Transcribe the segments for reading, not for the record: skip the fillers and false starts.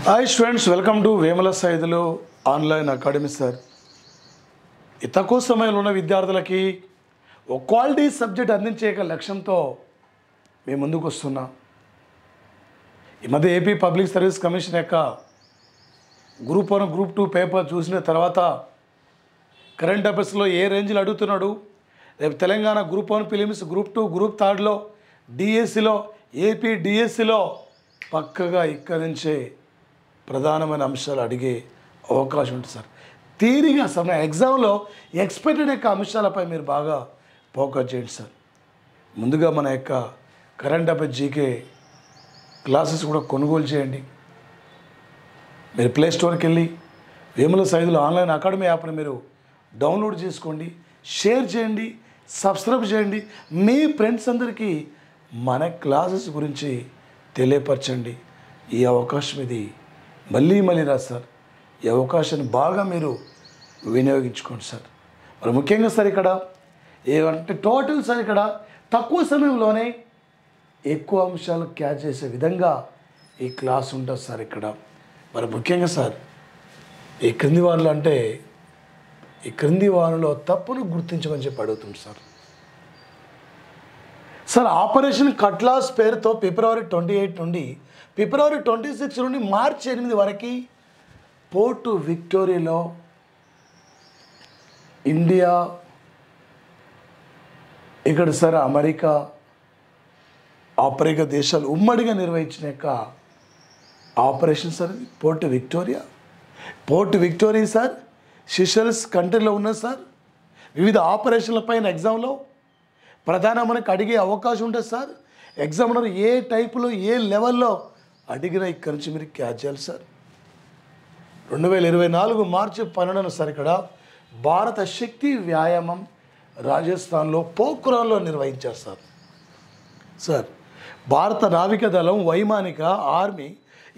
Hi students, welcome to Vemula Saidulu online academy. Sir, ఈ తక్కువ సమయంలో ఉన్న విద్యార్థులకి ఒక క్వాలిటీ సబ్జెక్ట్ అందించే లక్ష్యంతో మేము ముందుకు వస్తున్నాం. ఈ మధ్య ఏపీ పబ్లిక్ సర్వీస్ కమిషన్ యొక్క గ్రూప్ 1 గ్రూప్ 2 పేపర్ చూసిన తర్వాత కరెంట్ అఫైర్స్లో ఏ రేంజ్లో అడుగుతున్నాడు, రేపు Telangana group 1 prelims group 2 group 3లో డిఎస్సిలో ఏపీ డిఎస్సిలో పక్కగా ఇక్కడి నుంచే ప్రధానమైన అంశాలు అడిగే అవకాశం ఉంటుంది. సార్, తీరిగా సమయం ఎగ్జామ్లో ఎక్స్పెక్టెడ్ యొక్క అంశాలపై మీరు బాగా ఫోకస్ చేయండి. సార్, ముందుగా మన యొక్క కరెంట్ అఫైర్ జీకే క్లాసెస్ కూడా కొనుగోలు చేయండి. మీరు ప్లే స్టోర్కి వెళ్ళి వేముల సైదులు ఆన్లైన్ అకాడమీ యాప్ని మీరు డౌన్లోడ్ చేసుకోండి, షేర్ చేయండి, సబ్స్క్రైబ్ చేయండి. మీ ఫ్రెండ్స్ అందరికీ మన క్లాసెస్ గురించి తెలియపరచండి. ఈ అవకాశం ఇది మళ్ళీ రాదు సార్. ఈ అవకాశాన్ని బాగా మీరు వినియోగించుకోండి సార్. మరి ముఖ్యంగా సార్ ఇక్కడ ఏమంటే టోటల్ సార్ ఇక్కడ తక్కువ సమయంలోనే ఎక్కువ అంశాలు క్యాచ్ చేసే విధంగా ఈ క్లాస్ ఉంటుంది సార్. ఇక్కడ మరి ముఖ్యంగా సార్ ఈ క్రింది వారిలో అంటే ఈ క్రింది వారిలో తప్పును గుర్తించమని చెప్పి అడుగుతుంది సార్. సార్, ఆపరేషన్ కట్లాస్ పేరుతో ఫిబ్రవరి 28 నుండి ఫిబ్రవరి 26 నుండి మార్చి 8 వరకు పోర్టు విక్టోరియాలో ఇండియా, ఇక్కడ సార్ అమెరికా, ఆఫ్రికా దేశాలు ఉమ్మడిగా నిర్వహించిన యొక్క operation sir port Victoria. Port Victoria sir Seychelles కంట్రీలో ఉన్నది సార్. వివిధ ఆపరేషన్ల పైన ఎగ్జామ్లో ప్రధాన మనకు అడిగే అవకాశం ఉంటుంది సార్. ఎగ్జామినర్ ఏ టైపులో ఏ లెవెల్లో అడిగినా ఇక్కడి నుంచి మీరు క్యాచ్ చేయాలి సార్. 2024 మార్చి 12 సార్ ఇక్కడ భారత శక్తి వ్యాయామం రాజస్థాన్లో పోఖ్రాన్లో నిర్వహించారు సార్. సార్, భారత నావికా దళం, వైమానిక, ఆర్మీ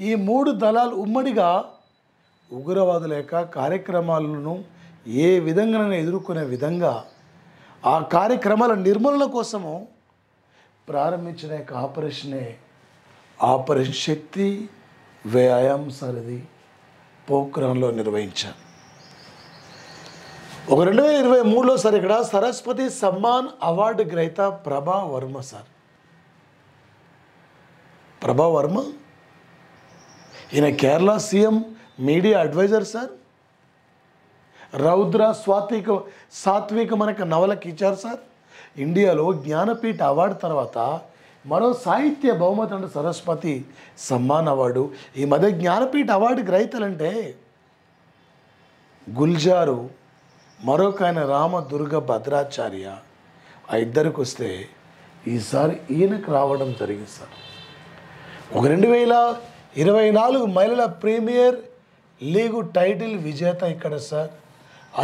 ఈ 3 దళాలు ఉమ్మడిగా ఉగ్రవాదుల యొక్క కార్యక్రమాలను ఏ విధంగానైనా ఎదుర్కొనే విధంగా ఆ కార్యక్రమాల నిర్మూలన కోసము ప్రారంభించిన యొక్క ఆపరేషనే ఆపరేషన్ శక్తి వ్యాయామం సార్. ఇది పోఖ్రాన్లో నిర్వహించారు. ఒక 2023లో సార్ ఇక్కడ సరస్వతి సమ్మాన్ అవార్డు గ్రహీత ప్రభా వర్మ సార్. ప్రభా వర్మ ఈయన Kerala CM media adviser sir. Roudra Satvika మనకు నవలకి ఇచ్చారు సార్. ఇండియాలో జ్ఞానపీఠ అవార్డు తర్వాత మరో సాహిత్య బహుమతి అంటే సరస్వతి సమ్మాన్ అవార్డు. ఈ మధ్య జ్ఞానపీఠ అవార్డు గ్రహీతలంటే గుల్జారు, మరొక ఆయన రామదుర్గ భద్రాచార్య. ఆ ఇద్దరికి వస్తే ఈసారి ఈయనకు రావడం జరిగింది సార్. ఒక 2024 మహిళల ప్రీమియర్ లీగు టైటిల్ విజేత ఇక్కడ సార్.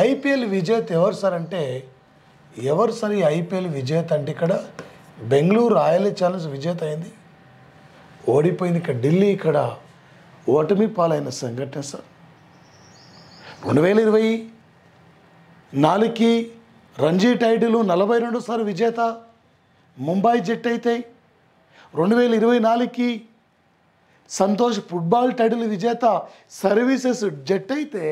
ఐపీఎల్ విజేత ఎవరు సార్ అంటే ఎవరు సార్? ఈ ఐపీఎల్ విజేత అంటే ఇక్కడ బెంగళూరు రాయల్ ఛాలెంజ్ విజేత అయింది, ఓడిపోయింది. ఇక్కడ ఢిల్లీ ఇక్కడ ఓటమి పాలైన సంఘటన సార్. 2024కి రంజీ టైటిల్ 42 సార్లు విజేత ముంబై జట్టు అయితే, 2024కి సంతోష్ ఫుట్బాల్ టైటిల్ విజేత సర్వీసెస్ జట్టు అయితే,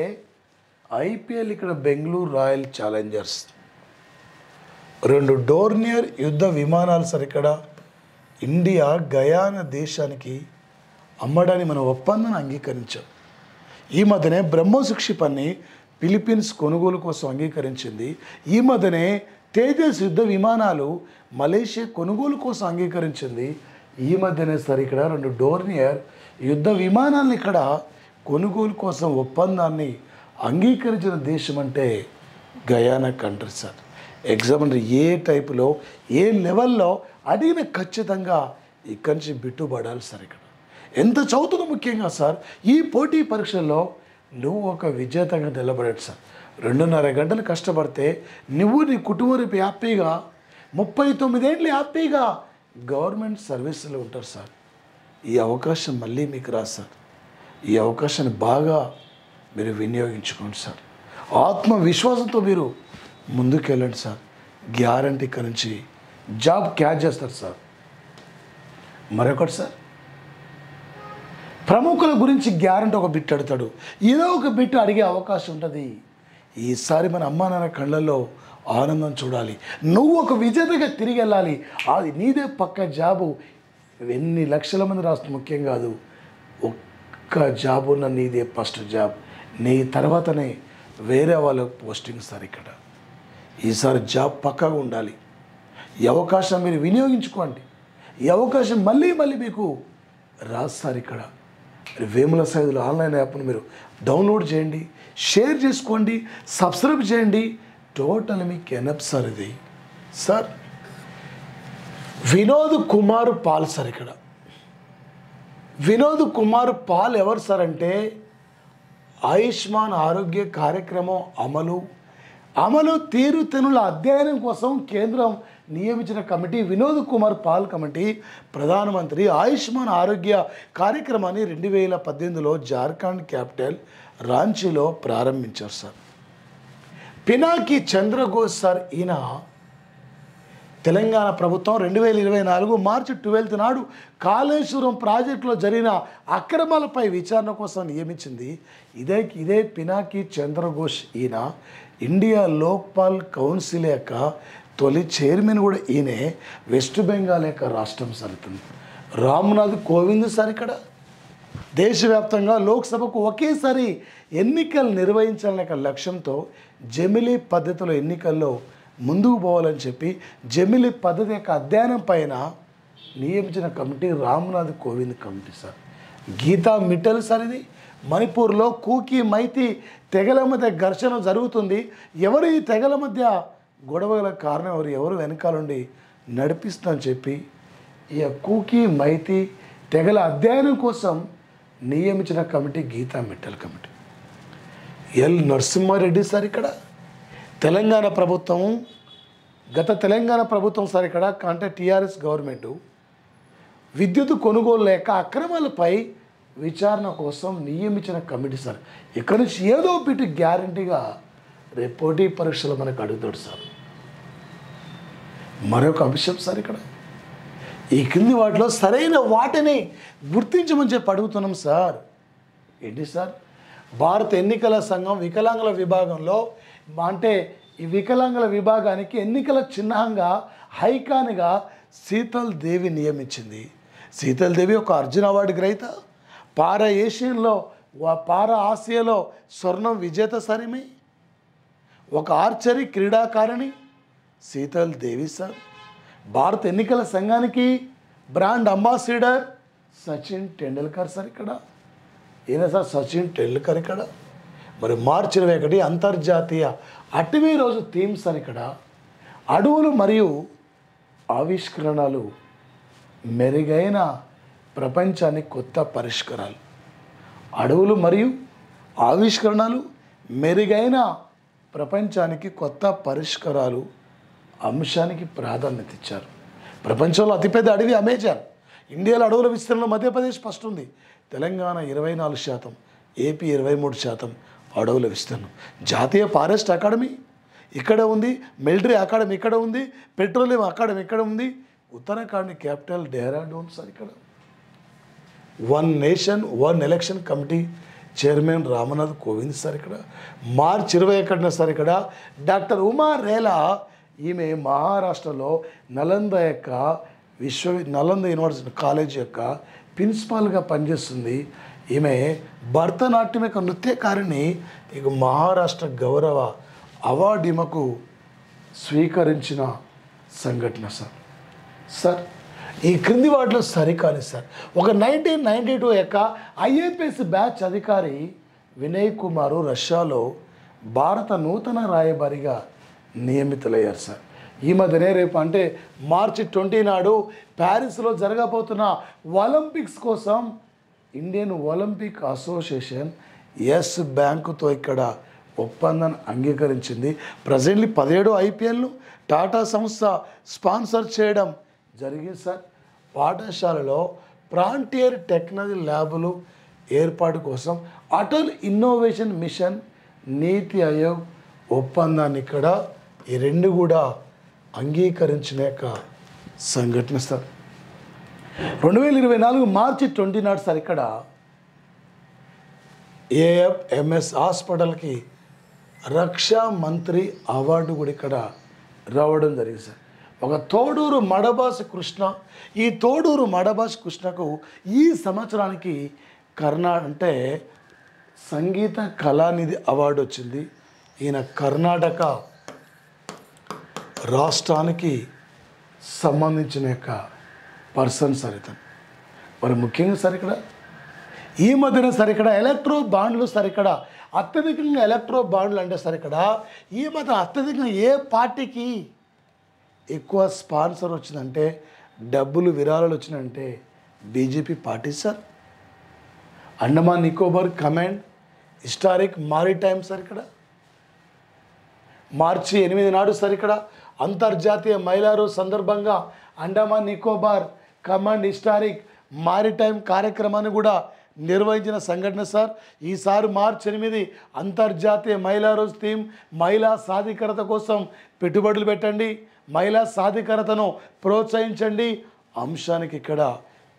ఐపీఎల్ ఇక్కడ బెంగళూరు రాయల్ ఛాలెంజర్స్. 2 డోర్నియర్ యుద్ధ విమానాలు సార్ ఇక్కడ ఇండియా గయానా దేశానికి అమ్మడానికి మన ఒప్పందాన్ని అంగీకరించాం. ఈ మధ్యనే బ్రహ్మోస్ క్షిపణిని ఫిలిప్పీన్స్ కొనుగోలు కోసం అంగీకరించింది. ఈ మధ్యనే తేజస్ యుద్ధ విమానాలు మలేషియా కొనుగోలు కోసం అంగీకరించింది. ఈ మధ్యనే సార్ ఇక్కడ 2 డోర్నియర్ యుద్ధ విమానాలను ఇక్కడ కొనుగోలు కోసం ఒప్పందాన్ని అంగీకరించిన దేశం అంటే గయానా కంట్రీ సార్. ఎగ్జామినర్ ఏ టైపులో ఏ లెవెల్లో అడిగిన ఖచ్చితంగా ఇక్కడి నుంచి బిట్టుబడాలి సార్. ఇక్కడ ఎంత చదువుతుందో ముఖ్యంగా సార్ ఈ పోటీ పరీక్షల్లో నువ్వు ఒక విజేతగా నిలబడాడు సార్. 2.5 గంటలు కష్టపడితే నువ్వు నీ కుటుంబం హ్యాపీగా 39 ఏళ్ళు హ్యాపీగా గవర్నమెంట్ సర్వీసులో ఉంటారు సార్. ఈ అవకాశం మళ్ళీ మీకు రాదు సార్. ఈ అవకాశాన్ని బాగా మీరు వినియోగించుకోండి సార్. ఆత్మవిశ్వాసంతో మీరు ముందుకు వెళ్ళండి సార్. గ్యారంటీ ఇక్కడ నుంచి జాబ్ క్యాచ్ చేస్తారు సార్. మరొకటి సార్, ప్రముఖుల గురించి గ్యారంటీ ఒక బిట్ అడుగుతాడు, ఏదో ఒక బిట్ అడిగే అవకాశం ఉంటుంది. ఈసారి మన అమ్మా నాన్న కళ్ళల్లో ఆనందం చూడాలి. నువ్వు ఒక విజేతగా తిరిగి వెళ్ళాలి. అది నీదే పక్క జాబు. ఎన్ని లక్షల మంది రాష్ట్రం ముఖ్యం కాదు, ఒక్క జాబ్ ఉన్న నీదే ఫస్ట్ జాబ్. నీ తర్వాతనే వేరే వాళ్ళకు పోస్టింగ్ సార్. ఇక్కడ ఈసారి జాబ్ పక్కాగా ఉండాలి. ఈ అవకాశం మీరు వినియోగించుకోండి. ఈ అవకాశం మళ్ళీ మళ్ళీ మీకు రాదు సార్. ఇక్కడ వేముల సైదులు ఆన్లైన్ యాప్ను మీరు డౌన్లోడ్ చేయండి, షేర్ చేసుకోండి, సబ్స్క్రైబ్ చేయండి. టోటల్ మీకు ఎనప్ సార్. ఇది సార్ వినోద్ కుమార్ పాల్ సార్. ఇక్కడ వినోద్ కుమార్ పాల్ ఎవరు సార్ అంటే ఆయుష్మాన్ ఆరోగ్య కార్యక్రమం అమలు తీరుతెన్నుల అధ్యయనం కోసం కేంద్రం నియమించిన కమిటీ వినోద్ కుమార్ పాల్ కమిటీ ప్రధానమంత్రి ఆయుష్మాన్ ఆరోగ్య కార్యక్రమాన్ని 2018లో జార్ఖండ్ క్యాపిటల్ రాంచీలో ప్రారంభించారు సార్. పినాకి చంద్రఘోష్ సార్. ఈయన తెలంగాణ ప్రభుత్వం 2024 మార్చి 12 నాడు కాళేశ్వరం ప్రాజెక్టులో జరిగిన అక్రమాలపై విచారణ కోసం నియమించింది. ఇదే పినాకి చంద్రఘోష్. ఈయన ఇండియా లోక్పాల్ కౌన్సిల్ యొక్క తొలి చైర్మన్ కూడా ఈయనే. వెస్ట్ బెంగాల్ యొక్క రాష్ట్రం సరుతుంది. రామ్నాథ్ కోవింద్ సార్. ఇక్కడ దేశవ్యాప్తంగా లోక్సభకు ఒకేసారి ఎన్నికలు నిర్వహించాలనే లక్ష్యంతో జమిలీ పద్ధతిలో ఎన్నికల్లో ముందుకు పోవాలని చెప్పి జమిలీ పద్ధతి యొక్క అధ్యయనం పైన నియమించిన committee Ramnath Kovind committee sir. Geeta Mittal sir. ఇది మణిపూర్లో కూకీ మైతి తెగల మధ్య ఘర్షణ జరుగుతుంది. ఎవరు ఈ తెగల మధ్య గొడవల కారణం ఎవరు వెనకాలండి నడిపిస్తుందని చెప్పి ఈ కూకీ మైతి తెగల అధ్యయనం కోసం నియమించిన committee Geeta Mittal committee. L Narasimha Reddy sir. ఇక్కడ తెలంగాణ ప్రభుత్వం సార్. ఇక్కడ అంటే టీఆర్ఎస్ గవర్నమెంట్ విద్యుత్ కొనుగోలు లేక అక్రమాలపై విచారణ కోసం నియమించిన కమిటీ సార్. ఇక్కడ నుంచి ఏదో ఒకటి గ్యారంటీగా రేపు పోటీ పరీక్షలు మనకు అడుగుతాడు సార్. మరొక అంశం సార్. ఇక్కడ ఈ కింది వాటిలో సరైన వాటిని గుర్తించమని చెప్పి అడుగుతున్నాం సార్. ఏంటి సార్? భారత ఎన్నికల సంఘం వికలాంగుల విభాగంలో అంటే ఈ వికలాంగుల విభాగానికి ఎన్నికల చిహ్నంగా ఐకాన్గా శీతల్ దేవి నియమించింది. శీతల్ దేవి ఒక అర్జున్ అవార్డు గ్రహీత, పారా ఆసియాలో స్వర్ణం విజేత సరిమి, ఒక ఆర్చరీ క్రీడాకారిణి శీతల్ దేవి సార్. భారత ఎన్నికల సంఘానికి brand ambassador Sachin Tendulkar sir. ఇక్కడ ఈయన సార్ సచిన్ టెండూల్కర్. ఇక్కడ మరి మార్చి 21 అంతర్జాతీయ అటవీ రోజు థీమ్ సార్. ఇక్కడ అడవులు మరియు ఆవిష్కరణలు మెరుగైన ప్రపంచానికి కొత్త పరిష్కారాలు. అడవులు మరియు ఆవిష్కరణలు మెరుగైన ప్రపంచానికి కొత్త పరిష్కారాలు అంశానికి ప్రాధాన్యత ఇచ్చారు. ప్రపంచంలో అతిపెద్ద అడవి అమెజాన్. ఇండియాలో అడవుల విస్తరణలో మధ్యప్రదేశ్ ఫస్ట్ ఉంది. తెలంగాణ 24%, ఏపీ 23% అడవుల విస్తీర్ణం. జాతీయ ఫారెస్ట్ అకాడమీ ఇక్కడ ఉంది, మిలిటరీ అకాడమీ ఇక్కడ ఉంది, పెట్రోలియం అకాడమీ ఇక్కడ ఉంది. Uttarakhand capital Dehradun sir. ఇక్కడ one nation one election committee chairman Ramnath Kovind sir. ఇక్కడ మార్చి 21 సార్. ఇక్కడ డాక్టర్ ఉమా రేలా. ఈమె మహారాష్ట్రలో నలంద యూనివర్సిటీ కాలేజ్ యొక్క ప్రిన్సిపాల్గా పనిచేస్తుంది. ఈమె భరతనాట్యం యొక్క నృత్యకారిణి. ఇక మహారాష్ట్ర గౌరవ అవార్డు ఈమెకు స్వీకరించిన సంఘటన సార్. ఈ క్రింది వాటిలో సరికాని సార్. ఒక 1992 యొక్క ఐఏపీఎస్ బ్యాచ్ అధికారి వినయ్ కుమారు రష్యాలో భారత నూతన రాయబారిగా నియమితులయ్యారు సార్. ఈ మధ్యనే రేపు అంటే మార్చి 20 నాడు ప్యారిస్లో జరగబోతున్న ఒలింపిక్స్ కోసం ఇండియన్ ఒలింపిక్ అసోసియేషన్ ఎస్ బ్యాంకుతో ఇక్కడ ఒప్పందాన్ని అంగీకరించింది. ప్రజెంట్లీ 17 ఐపీఎల్ను టాటా సంస్థ స్పాన్సర్ చేయడం జరిగింది సార్. పాఠశాలలో ఫ్రాంటియర్ టెక్నాలజీ ల్యాబులు ఏర్పాటు కోసం అటల్ ఇన్నోవేషన్ మిషన్ నీతి ఆయోగ్ ఒప్పందాన్ని ఇక్కడ ఈ రెండు కూడా అంగీకరించిన సంఘటన సార్. 2024 మార్చి 20 నాడు సార్. ఇక్కడ ఏఎఫ్ఎంఎస్ హాస్పిటల్కి రక్షా మంత్రి అవార్డు కూడా ఇక్కడ రావడం జరిగింది సార్. ఒక తోడూరు మడబాసి కృష్ణ, ఈ తోడూరు మడబాసి కృష్ణకు ఈ సంవత్సరానికి అంటే సంగీత కళానిధి అవార్డు వచ్చింది. ఈయన కర్ణాటక రాష్ట్రానికి సంబంధించిన యొక్క పర్సన్ సార్ ఇతను. మరి ముఖ్యంగా సార్ ఇక్కడ ఈ మధ్యన సార్ ఇక్కడ ఎలక్ట్రో బాండ్లు సార్ ఇక్కడ అత్యధికంగా ఎలక్ట్రో బాండ్లు అంటే సార్ ఇక్కడ ఈ మధ్య అత్యధికంగా ఏ పార్టీకి ఎక్కువ స్పాన్సర్ వచ్చిందంటే డబ్బులు విరాళాలు వచ్చినాయంటే BJP party sir. Andaman Nicobar command historic maritime sir ఇక్కడ మార్చి 8 నాడు సార్ ఇక్కడ అంతర్జాతీయ మహిళా రోజు సందర్భంగా Andaman Nicobar command historic maritime కార్యక్రమాన్ని కూడా నిర్వహించిన సంఘటన సార్. ఈసారి మార్చి 8 అంతర్జాతీయ మహిళా రోజు థీమ్ మహిళా సాధికారత కోసం పెట్టుబడులు పెట్టండి, మహిళా సాధికారతను ప్రోత్సహించండి అంశానికి ఇక్కడ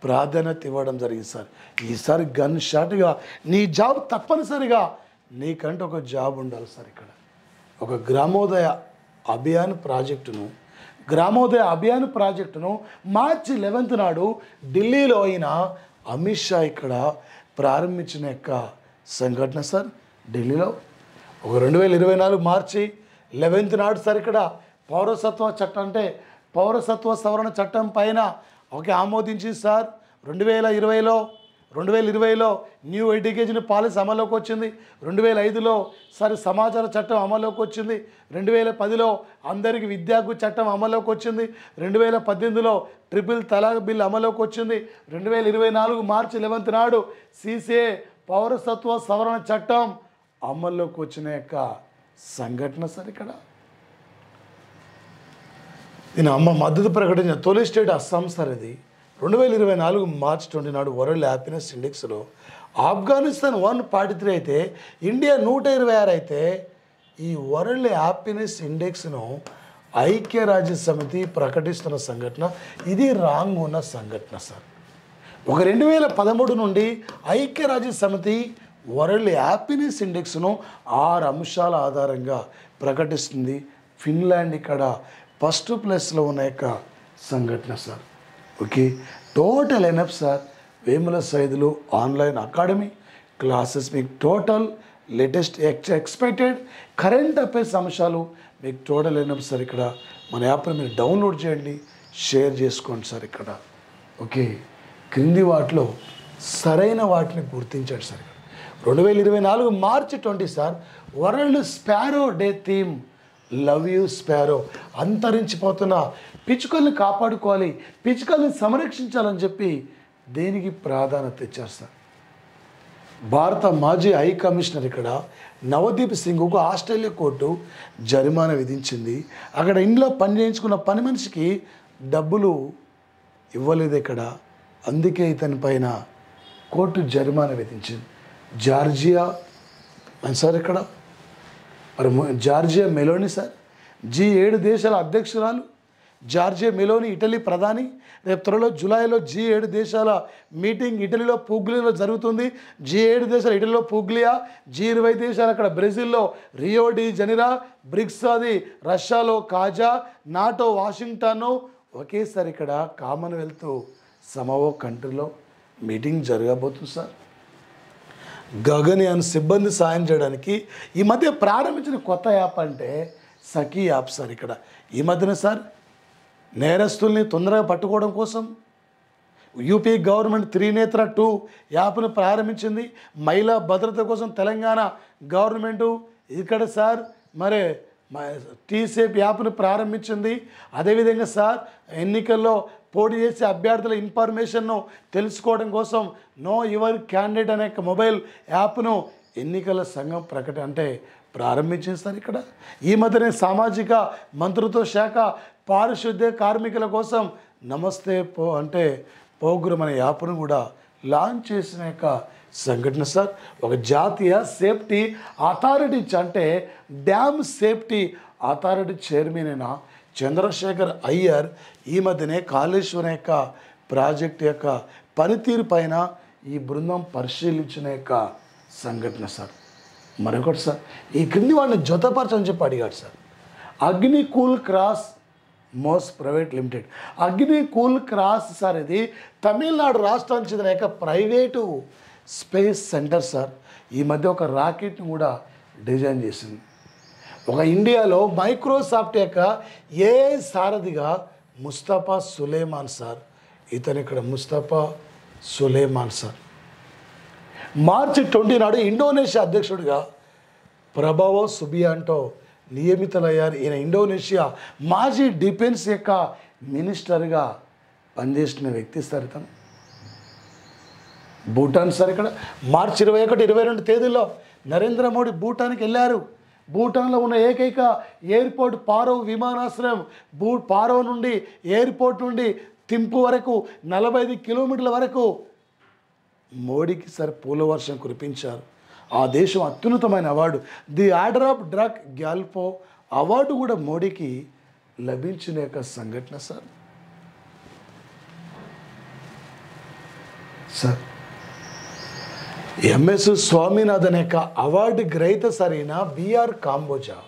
ప్రాధాన్యత ఇవ్వడం జరిగింది సార్. ఈసారి గన్ షాట్గా నీ జాబ్ తప్పనిసరిగా నీకంటే ఒక జాబ్ ఉండాలి సార్. ఇక్కడ ఒక గ్రామోదయ అభియాన్ ప్రాజెక్టును మార్చి 11 నాడు ఢిల్లీలో అయిన అమిత్ షా ఇక్కడ ప్రారంభించిన యొక్క సంఘటన సార్. ఢిల్లీలో ఒక 2024 మార్చి 11 నాడు సార్ ఇక్కడ పౌరసత్వ చట్టం అంటే పౌరసత్వ సవరణ చట్టం పైన ఆమోదించి సార్. 2020లో న్యూ ఎడ్యుకేషన్ పాలసీ అమల్లోకి వచ్చింది. 2005లో సార్ సమాచార చట్టం అమల్లోకి వచ్చింది. 2010లో అందరికీ విద్యాకు చట్టం అమల్లోకి వచ్చింది. 2018లో ట్రిపుల్ తలాక్ బిల్ అమల్లోకి వచ్చింది. 2024 మార్చి 11 నాడు సిసిఏ పౌరసత్వ సవరణ చట్టం అమల్లోకి వచ్చిన యొక్క సంఘటన సార్. ఇక్కడ దీని మద్దతు ప్రకటించిన తొలి స్టేట్ అస్సాం సార్. ఇది 2024 మార్చి 20 నాడు వరల్డ్ హ్యాపీనెస్ ఇండెక్స్లో ఆఫ్ఘనిస్తాన్ 143 అయితే ఇండియా 126 అయితే ఈ వరల్డ్ హ్యాపీనెస్ ఇండెక్స్ను ఐక్యరాజ్య సమితి ప్రకటిస్తున్న సంఘటన ఇది రాంగ్ ఉన్న సంఘటన సార్. ఒక 2013 నుండి ఐక్యరాజ్య సమితి వరల్డ్ హ్యాపీనెస్ ఇండెక్స్ను 6 అంశాల ఆధారంగా ప్రకటిస్తుంది. ఫిన్లాండ్ ఇక్కడ ఫస్ట్ ప్లేస్లో ఉన్న యొక్క సంఘటన sir. Okay, total enough sir. Vemula Saidulu online academy classes మీకు total latest expected current affairs అంశాలు మీకు టోటల్ ఎనఫ్ సార్. ఇక్కడ మన యాప్ని మీరు డౌన్లోడ్ చేయండి, షేర్ చేసుకోండి సార్. ఇక్కడ ఓకే, క్రింది వాటిలో సరైన వాటిని గుర్తించండి sir. 2024 March 20 sir world sparrow day theme love you sparrow. అంతరించిపోతున్న పిచ్చుకల్ని కాపాడుకోవాలి, పిచ్చుకల్ని సంరక్షించాలని చెప్పి దేనికి ప్రాధాన్యత ఇచ్చారు సార్. భారత మాజీ హై కమిషనర్ ఇక్కడ నవదీప్ సింగ్కు ఆస్ట్రేలియా కోర్టు జరిమానా విధించింది. అక్కడ ఇంట్లో పని చేయించుకున్న పని మనిషికి డబ్బులు ఇవ్వలేదు ఇక్కడ, అందుకే ఇతని పైన కోర్టు జరిమానా విధించింది. జార్జియా సార్ ఇక్కడ మరి జార్జియా మెలోని సార్ G7 దేశాల అధ్యక్షురాలు జార్జియా మెలోని ఇటలీ ప్రధాని. రేపు త్వరలో జూలైలో G7 దేశాల మీటింగ్ ఇటలీలో పూగ్లియాలో జరుగుతుంది. G7 దేశాలు ఇటలీలో పూగ్లియా, G20 దేశాలు అక్కడ బ్రెజిల్లో రియో డి జనీరో, బ్రిక్స్ అది రష్యాలో కాజా, నాటో వాషింగ్టన్. ఒకేసారి ఇక్కడ కామన్వెల్త్ సమవో కంట్రీలో మీటింగ్ జరగబోతుంది సార్. గగన్యాన్ సిబ్బంది సాయం చేయడానికి ఈ మధ్య ప్రారంభించిన కొత్త యాప్ అంటే సఖీ యాప్ సార్. ఇక్కడ ఈ మధ్యన సార్ నేరస్తుల్ని తొందరగా పట్టుకోవడం కోసం యూపీ గవర్నమెంట్ త్రినేత్ర 2 యాప్ను ప్రారంభించింది. మహిళా భద్రత కోసం తెలంగాణ గవర్నమెంటు ఇక్కడ సార్ మరి టీసేఫ్ యాప్ను ప్రారంభించింది. అదేవిధంగా సార్ ఎన్నికల్లో పోటీ చేసే అభ్యర్థుల ఇన్ఫర్మేషన్ను తెలుసుకోవడం కోసం నో యువర్ క్యాండిడేట్ అనే మొబైల్ యాప్ను ఎన్నికల సంఘం ప్రారంభించింది సార్. ఇక్కడ ఈ మధ్యనే సామాజిక మంత్రిత్వ శాఖ పారిశుద్ధ్య కార్మికుల కోసం నమస్తే ప్రోగ్రామ్ అనే యాప్ను కూడా లాంచ్ చేసిన యొక్క సంఘటన సార్. ఒక జాతీయ సేఫ్టీ అథారిటీ అంటే డ్యామ్ సేఫ్టీ అథారిటీ చైర్మన్ అయిన చంద్రశేఖర్ అయ్యర్ ఈ మధ్యనే కాళేశ్వరం యొక్క ప్రాజెక్టు యొక్క పనితీరు పైన ఈ బృందం పరిశీలించిన యొక్క సంఘటన సార్. మరొకటి సార్, ఈ క్రింది వాడిని జతపరచని చెప్పి అడిగాడు సార్. అగ్నికూల్ క్రాస్ మోస్ ప్రైవేట్ లిమిటెడ్. అగ్నికూల్ క్రాస్ సార్ ఇది తమిళనాడు రాష్ట్రానికి చెందిన ప్రైవేటు స్పేస్ సెంటర్ సార్. ఈ మధ్య ఒక రాకెట్ని కూడా డిజైన్ చేసింది. ఒక ఇండియాలో మైక్రోసాఫ్ట్ యొక్క ఏఐ సారథిగా ముస్తఫా సులేమాన్ సార్. ఇతను ఇక్కడ ముస్తఫా సులేమాన్ సార్. మార్చి 20 నాడు ఇండోనేషియా అధ్యక్షుడిగా ప్రభావో సుబియాంటో నియమితులయ్యారు. ఈయన ఇండోనేషియా మాజీ డిఫెన్స్ యొక్క మినిస్టర్గా పనిచేసిన వ్యక్తి సార్ ఇతను. భూటాన్ సార్. ఇక్కడ మార్చి 21, 22 తేదీల్లో నరేంద్ర మోడీ భూటాన్కి వెళ్ళారు. భూటాన్లో ఉన్న ఏకైక ఎయిర్పోర్ట్ పారో విమానాశ్రయం. పారో నుండి ఎయిర్పోర్ట్ నుండి థింపు వరకు 45 కిలోమీటర్ల వరకు మోడీకి సార్ పూల వర్షం కురిపించారు. ఆ దేశం అత్యున్నతమైన award the order of drug Gyalpo award కూడా మోడీకి లభించిన యొక్క సంఘటన సార్. సార్ ఎంఎస్ స్వామినాథన్ యొక్క అవార్డు గ్రహీత సరైన బిఆర్ కాంబోజా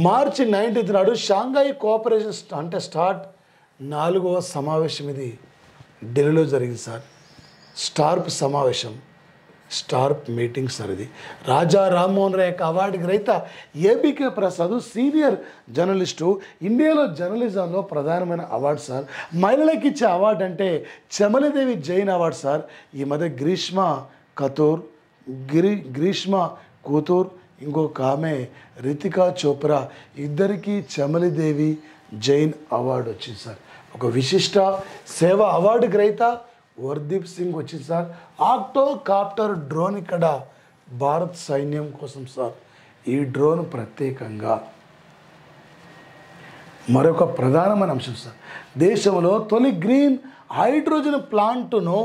మార్చి 19 నాడు షాంఘై కోఆపరేషన్ అంటే స్టార్ట్ 4వ సమావేశం ఇది ఢిల్లీలో జరిగింది సార్. స్టార్ప్ సమావేశం, స్టార్ప్ మీటింగ్ సార్ ఇది. రాజా రామ్మోహన్ రాయ్ యొక్క అవార్డు గ్రహీత ఏబికే ప్రసాద్ సీనియర్ జర్నలిస్టు. ఇండియాలో జర్నలిజంలో ప్రధానమైన అవార్డు సార్. మహిళలకు ఇచ్చే అవార్డు అంటే చమలదేవి జైన్ అవార్డు సార్. ఈ మధ్య గ్రీష్మ కూతుర్ ఇంకొక ఆమె రితికా చోప్రా ఇద్దరికి చమలిదేవి జైన్ అవార్డు వచ్చింది సార్. ఒక విశిష్ట సేవ అవార్డు గ్రహీత వర్దీప్ సింగ్ వచ్చింది సార్. ఆక్టోకాప్టర్ డ్రోన్ ఇక్కడ భారత్ సైన్యం కోసం సార్. ఈ డ్రోన్ ప్రత్యేకంగా మరొక ప్రధానమైన అంశం సార్. దేశంలో తొలి గ్రీన్ హైడ్రోజన్ ప్లాంట్ను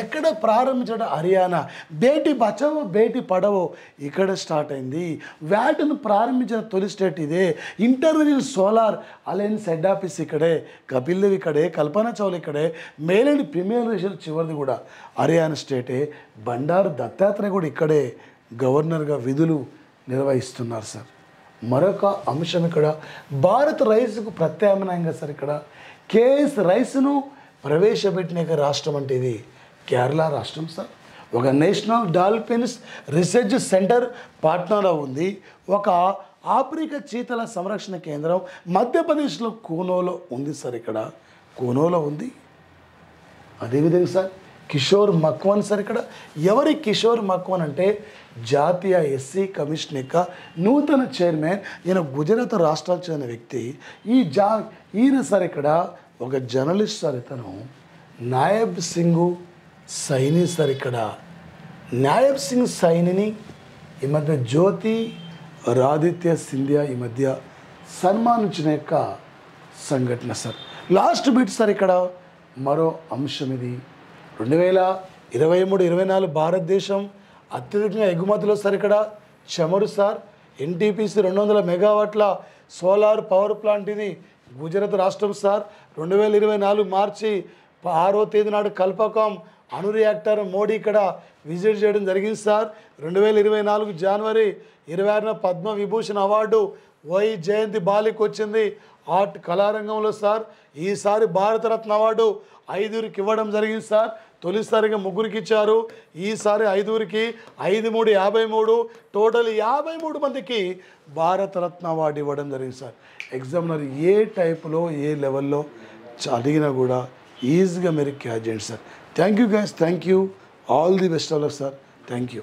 ఎక్కడ ప్రారంభించడం హర్యానా. బేటీ బచావో బేటీ పడావో ఇక్కడ స్టార్ట్ అయింది. వ్యాట్ను ప్రారంభించిన తొలి స్టేట్ ఇదే. International solar alliance head office ఇక్కడే. కపిల్ దేవ్ ఇక్కడే, కల్పనా చావ్లా ఇక్కడే. మేల్ అండ్ ఫీమేల్ రేషియో చివరిది కూడా హర్యానా స్టేటే. బండారు దత్తాత్రేయ కూడా ఇక్కడే గవర్నర్గా విధులు నిర్వహిస్తున్నారు సార్. మరొక అంశం ఇక్కడ భారత్ రైస్కు ప్రత్యామ్నాయంగా సార్ ఇక్కడ కేఎస్ రైస్ను ప్రవేశపెట్టిన రాష్ట్రం అంటే ఇది కేరళ రాష్ట్రం సార్. ఒక నేషనల్ డాల్ఫిన్స్ రీసెర్చ్ సెంటర్ పాట్నాలో ఉంది. ఒక ఆఫ్రికా చీతల సంరక్షణ కేంద్రం మధ్యప్రదేశ్లో కూనోలో ఉంది సార్. ఇక్కడ కూనోలో ఉంది. అదేవిధంగా సార్ కిషోర్ మక్వాన్ సార్. ఇక్కడ ఎవరి కిషోర్ మక్వాన్ అంటే జాతీయ ఎస్సీ కమిషన్ యొక్క నూతన చైర్మన్. ఈయన గుజరాత్ రాష్ట్రానికి చెందిన వ్యక్తి. ఈయన సార్ ఇక్కడ ఒక జర్నలిస్ట్ సార్. ఇతను నాయబ్ సింగ్ సైని సార్. ఇక్కడ నాయబ్ సింగ్ సైనిని ఈ మధ్య జ్యోతి రాదిత్య సింధియా ఈ మధ్య సన్మానించిన యొక్క సంఘటన సార్. లాస్ట్ బిట్ సార్ ఇక్కడ మరో అంశం ఇది 2023-24 భారతదేశం అత్యధికంగా ఎగుమతులు సార్. ఇక్కడ చమురు సార్. ఎన్టీపీసీ 200 మెగావాట్ల సోలార్ పవర్ ప్లాంట్ ఇది గుజరాత్ రాష్ట్రం సార్. 2024 మార్చి 6వ తేదీ నాడు కల్పకం అణు రియాక్టర్ మోడీ ఇక్కడ విజిట్ చేయడం జరిగింది సార్. 2024 జనవరి 26న పద్మ విభూషణ్ అవార్డు వై జయంతి బాలికి వచ్చింది ఆర్ట్ కళారంగంలో సార్. ఈసారి భారతరత్న అవార్డు 5కి ఇవ్వడం జరిగింది సార్. తొలిసారిగా 3కి ఇచ్చారు. ఈసారి 5కి 5, 3, 53 టోటల్ 53 మందికి భారతరత్న అవార్డు ఇవ్వడం జరిగింది సార్. ఎగ్జామినర్ ఏ టైప్లో ఏ లెవెల్లో అడిగినా కూడా ఈజీగా మీరు క్యాచ్ చేయండి sir. Thank you guys. Thank you. All the best of luck sir. Thank you.